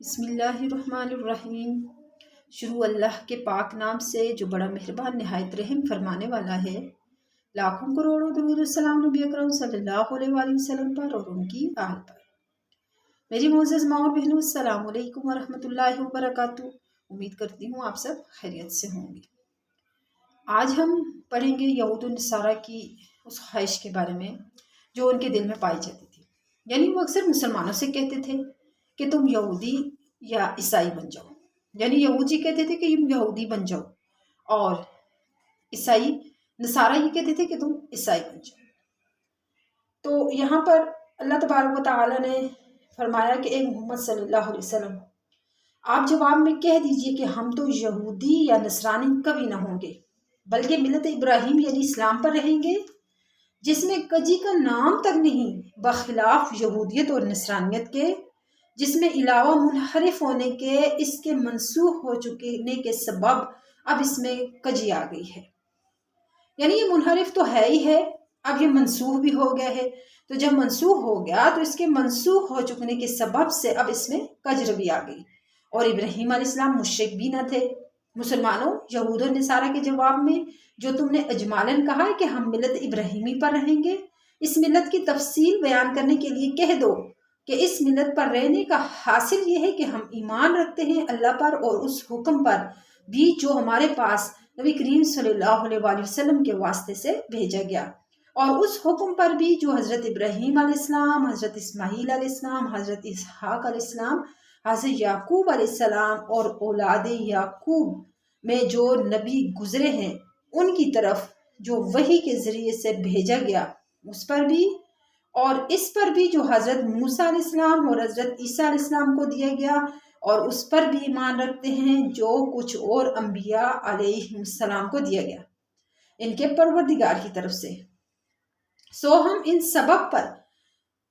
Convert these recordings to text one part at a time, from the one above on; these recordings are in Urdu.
بسم اللہ الرحمن الرحیم۔ شروع اللہ کے پاک نام سے جو بڑا مہربان نہایت رحم فرمانے والا ہے۔ لاکھوں کروڑوں درود السلام نبی اکرم صلی اللہ علیہ وآلہ وسلم پر اور ان کی آل پر۔ میری معزز ماں اور بہنوں، السلام علیکم ورحمۃ اللہ وبرکاتہ۔ امید کرتی ہوں آپ سب خیریت سے ہوں گے۔ آج ہم پڑھیں گے یہود و نصارہ کی اس خواہش کے بارے میں جو ان کے دل میں پائی جاتی تھی۔ یعنی وہ اکثر مسلمانوں سے کہتے تھے کہ تم یہودی یا عیسائی بن جاؤ۔ یعنی یہودی کہتے تھے کہ تم یہودی بن جاؤ، اور عیسائی نصارہ یہ کہتے تھے کہ تم عیسائی بن جاؤ۔ تو یہاں پر اللہ تبارک و تعالیٰ نے فرمایا کہ اے محمد صلی اللہ علیہ وسلم، آپ جواب میں کہہ دیجئے کہ ہم تو یہودی یا نصرانی کبھی نہ ہوں گے، بلکہ ملت ابراہیم یعنی اسلام پر رہیں گے، جس میں کجی کا نام تک نہیں، بخلاف یہودیت اور نصرانیت کے، جس میں علاوہ منحرف ہونے کے، اس کے منسوخ ہو چکے کے سبب اب اس میں کجی آ گئی ہے۔ یعنی یہ منحرف تو ہے ہی ہے، اب یہ منسوخ بھی ہو گیا ہے۔ تو جب منسوخ ہو گیا تو اس کے منسوخ ہو چکنے کے سبب سے اب اس میں کجر بھی آ گئی۔ اور ابراہیم علیہ السلام مشرک بھی نہ تھے۔ مسلمانوں، یہود و نصارہ کے جواب میں جو تم نے اجمالاً کہا ہے کہ ہم ملت ابراہیمی پر رہیں گے، اس ملت کی تفصیل بیان کرنے کے لیے کہہ دو کہ اس ملت پر رہنے کا حاصل یہ ہے کہ ہم ایمان رکھتے ہیں اللہ پر اور اس حکم پر بھی جو ہمارے پاس نبی کریم صلی اللہ علیہ وآلہ وسلم کے واسطے سے بھیجا گیا، اور اس حکم پر بھی جو حضرت ابراہیم علیہ السلام، حضرت اسماعیل علیہ السلام، حضرت اسحاق علیہ السلام، حضرت یعقوب علیہ السلام اور اولاد یعقوب میں جو نبی گزرے ہیں ان کی طرف جو وحی کے ذریعے سے بھیجا گیا اس پر بھی، اور اس پر بھی جو حضرت موسیٰ علیہ السلام اور حضرت عیسیٰ علیہ السلام کو دیا گیا، اور اس پر بھی ایمان رکھتے ہیں جو کچھ اور انبیاء علیہ السلام کو دیا گیا ان کے پروردگار کی طرف سے۔ سو ہم ان سبب پر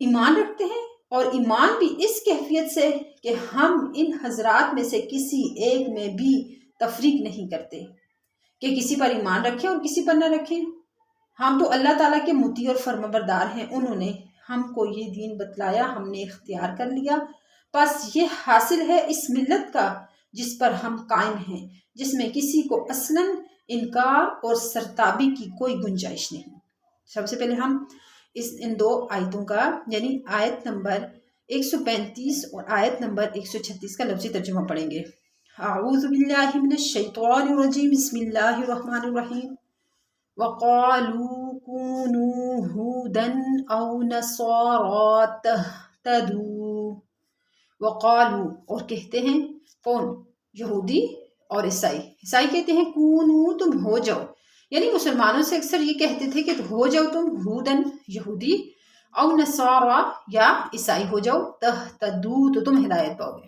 ایمان رکھتے ہیں، اور ایمان بھی اس کیفیت سے کہ ہم ان حضرات میں سے کسی ایک میں بھی تفریق نہیں کرتے کہ کسی پر ایمان رکھیں اور کسی پر نہ رکھیں۔ ہم تو اللہ تعالیٰ کے مطیع اور فرمانبردار ہیں، انہوں نے ہم کو یہ دین بتلایا، ہم نے اختیار کر لیا، بس یہ حاصل ہے اس ملت کا جس پر ہم قائم ہیں، جس میں کسی کو اصلاً انکار اور سرتابی کی کوئی گنجائش نہیں۔ سب سے پہلے ہم ان دو آیتوں کا یعنی آیت نمبر 135 اور آیت نمبر 136 کا لفظی ترجمہ پڑھیں گے۔ اعوذ باللہ من الشیطان الرجیم، بسم اللہ الرحمن الرحیم۔ وَقَالُوا كُونُوا هُودًا أَوْ نَصَارَىٰ تَهْتَدُوا۔ وَقَالُوا اور کہتے ہیں کون؟ یہودی اور عیسائی۔ عیسائی کہتے ہیں کونو تم ہو جاؤ، یعنی مسلمانوں سے اکثر یہ کہتے تھے کہ ہو جاؤ تم ہودن یہودی، او نصارا یا عیسائی ہو جاؤ، تہتدوا تو تم ہدایت پاؤ گے۔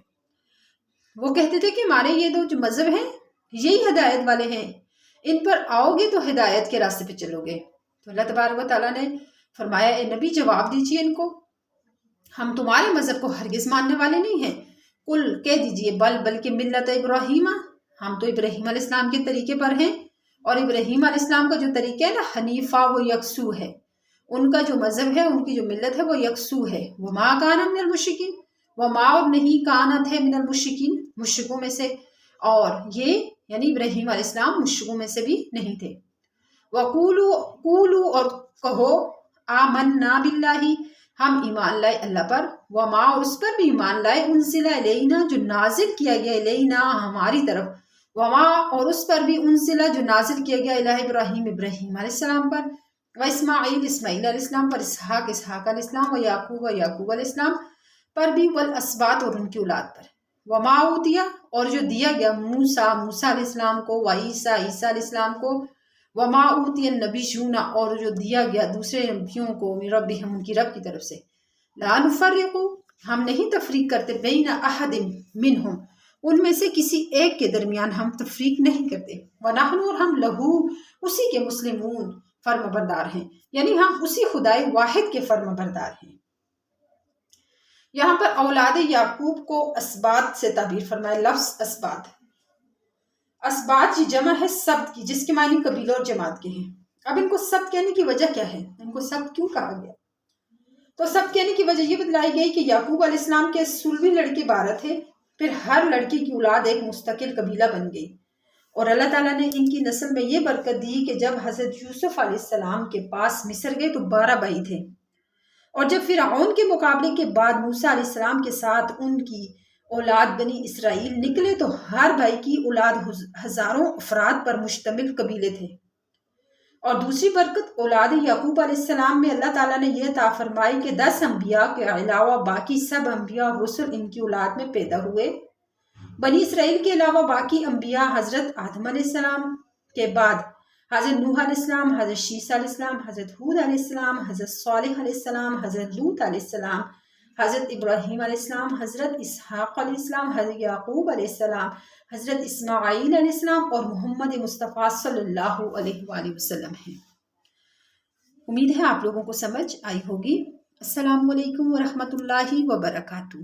وہ کہتے تھے کہ ہمارے یہ دو جو مذہب ہیں یہی ہدایت والے ہیں، ان پر آؤ گے تو ہدایت کے راستے پہ چلو گے۔ تو اللہ تبارک و تعالیٰ نے فرمایا اے نبی جواب دیجئے ان کو، ہم تمہارے مذہب کو ہرگز ماننے والے نہیں ہیں۔ قل کہہ دیجئے بلکہ ملت ابراہیم، ہم تو ابراہیم علیہ السلام کے طریقے پر ہیں، اور ابراہیم علیہ السلام کا جو طریقہ ہے نا حنیفہ، وہ یکسو ہے، ان کا جو مذہب ہے، ان کی جو ملت ہے وہ یکسو ہے۔ وما کان من المشرکین، وما اور نہیں کانت ہے من المشرکین، مشرکوں میں سے، اور یہ یعنی ابراہیم علیہ السلام مشرکوں میں سے بھی نہیں تھے۔ وَقُولُوا اور کہو آمنا باللہ، ہم ایمان لائے اللہ پر، وما اور اس پر بھی ایمان لائے انزل الینا جو نازل کیا گیا الینا ہماری طرف، وما اور اس پر بھی انزل جو نازل کیا گیا الہ ابراہیم ابراہیم علیہ السلام پر، و اسماعیل اسماعیل علیہ السلام پر، اسحاق اسحاق علیہ السلام، و یعقوب یعقوب علیہ السلام پر بھی، والاسباط اور ان کی اولاد پر، وما اوتیا اور جو دیا گیا موسیٰ موسیٰ علیہ السلام کو، و عیسیٰ عیسیٰ علیہ السلام کو، وما اوتی النبیون اور جو دیا گیا دوسرے نبیوں کو، من ربہم ان کی رب کی طرف سے، لا نفرق ہم نہیں تفریق کرتے، بین احد منہم ان میں سے کسی ایک کے درمیان ہم تفریق نہیں کرتے، ونحن اور ہم لہو اسی کے مسلمون فرما بردار ہیں، یعنی ہم اسی خدائے واحد کے فرما بردار ہیں۔ یہاں پر اولاد یعقوب کو اسباط سے تعبیر فرمائے، لفظ اسباط، اسباط کی جمع ہے سبت کی، جس کے معنی قبیلوں اور جماعت کے ہیں۔ اب ان کو سبت کہنے کی وجہ کیا ہے، ان کو سبت کیوں کہا گیا؟ تو سبت کہنے کی وجہ یہ بتلائی گئی کہ یعقوب علیہ السلام کے 16 لڑکے 12 تھے، پھر ہر لڑکی کی اولاد ایک مستقل قبیلہ بن گئی، اور اللہ تعالیٰ نے ان کی نسل میں یہ برکت دی کہ جب حضرت یوسف علیہ السلام کے پاس مصر گئے تو 12 بھائی تھے، اور جب فرعون کے مقابلے کے بعد موسیٰ علیہ السلام کے ساتھ ان کی اولاد بنی اسرائیل نکلے تو ہر بھائی کی اولاد ہزاروں افراد پر مشتمل قبیلے تھے۔ اور دوسری برکت اولاد یعقوب علیہ السلام میں اللہ تعالیٰ نے یہ عطا فرمائی کہ 10 انبیاء کے علاوہ باقی سب انبیاء اور رسل ان کی اولاد میں پیدا ہوئے۔ بنی اسرائیل کے علاوہ باقی انبیاء حضرت آدم علیہ السلام کے بعد حضرت نوح علیہ السلام، حضرت شیس علیہ السلام، حضرت ہود علیہ السلام، حضرت صالح علیہ السلام، حضرت لوط علیہ السلام، حضرت ابراہیم علیہ السلام، حضرت اسحاق علیہ السلام، حضرت یعقوب علیہ السلام، حضرت اسماعیل علیہ السلام اور محمد مصطفیٰ صلی اللہ علیہ وآلہ وسلم ہیں۔ امید ہے آپ لوگوں کو سمجھ آئی ہوگی۔ السلام علیکم ورحمۃ اللہ وبرکاتہ۔